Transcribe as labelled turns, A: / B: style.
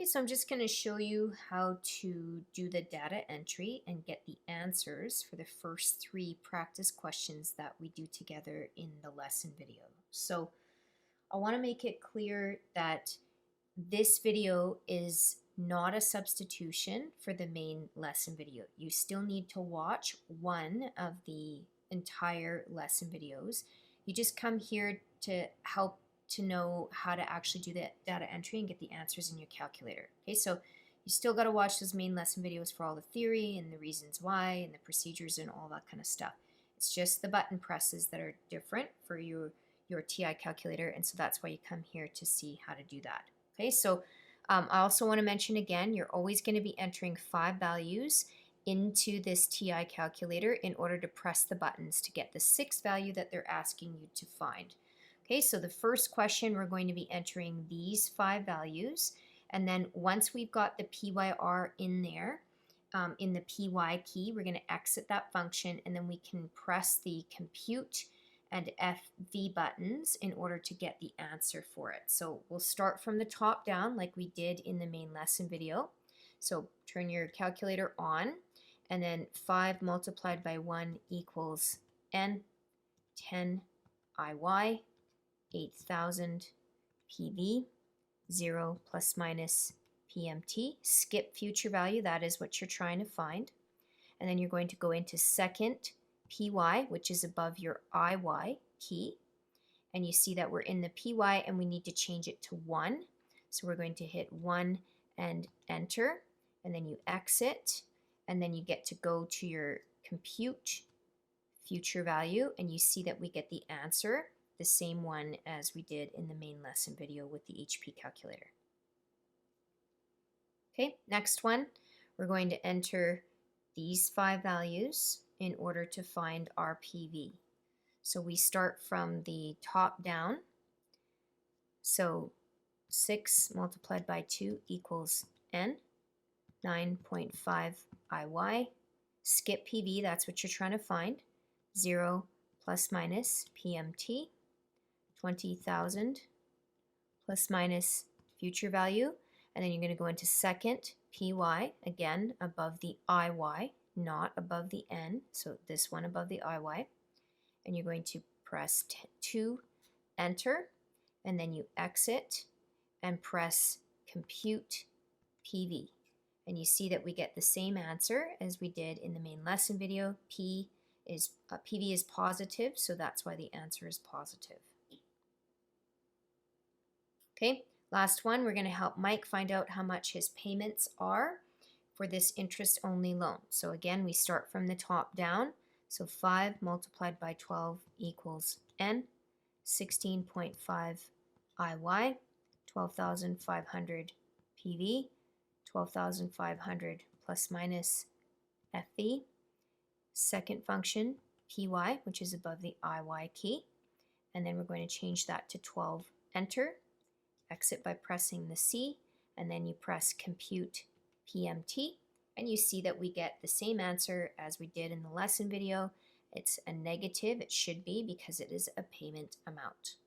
A: Okay, so I'm just going to show you how to do the data entry and get the answers for the first 3 practice questions that we do together in the lesson video. So I want to make it clear that this video is not a substitution for the main lesson video. You still need to watch one of the entire lesson videos. You just come here to help to know how to actually do the data entry and get the answers in your calculator. Okay, so you still got to watch those main lesson videos for all the theory and the reasons why and the procedures and all that kind of stuff. It's just the button presses that are different for your TI calculator, and so that's why you come here to see how to do that. Okay, so I also want to mention again, you're always going to be entering 5 values into this TI calculator in order to press the buttons to get the 6th value that they're asking you to find. Okay, so the first question, we're going to be entering these 5 values, and then once we've got the PYR in there, in the PY key, we're going to exit that function, and then we can press the compute and FV buttons in order to get the answer for it. So we'll start from the top down like we did in the main lesson video. So turn your calculator on, and then 5 multiplied by 1 equals N, 10 IY, 8,000 PV, 0 plus minus PMT. Skip future value, that is what you're trying to find. And then you're going to go into second PY, which is above your IY key. And you see that we're in the PY and we need to change it to 1. So we're going to hit 1 and enter, and then you exit, and then you get to go to your compute future value, and you see that we get the answer, the same one as we did in the main lesson video with the HP calculator. Okay, next one, we're going to enter these 5 values in order to find our PV. So we start from the top down. So 6 multiplied by 2 equals N, 9.5 IY. Skip PV, that's what you're trying to find. 0 plus minus PMT. 20,000 plus minus future value, and then you're going to go into second PY, again above the IY, not above the N, so this one above the IY, and you're going to press 2 enter, and then you exit and press compute PV, and you see that we get the same answer as we did in the main lesson video. PV is positive, so that's why the answer is positive. Okay, last one, we're going to help Mike find out how much his payments are for this interest-only loan. So again, we start from the top down. So 5 multiplied by 12 equals N, 16.5 IY, 12,500 PV, 12,500 plus minus FV. Second function, PY, which is above the IY key. And then we're going to change that to 12, enter. Exit by pressing the C, and then you press compute PMT, and you see that we get the same answer as we did in the lesson video. It's a negative, it should be, because it is a payment amount.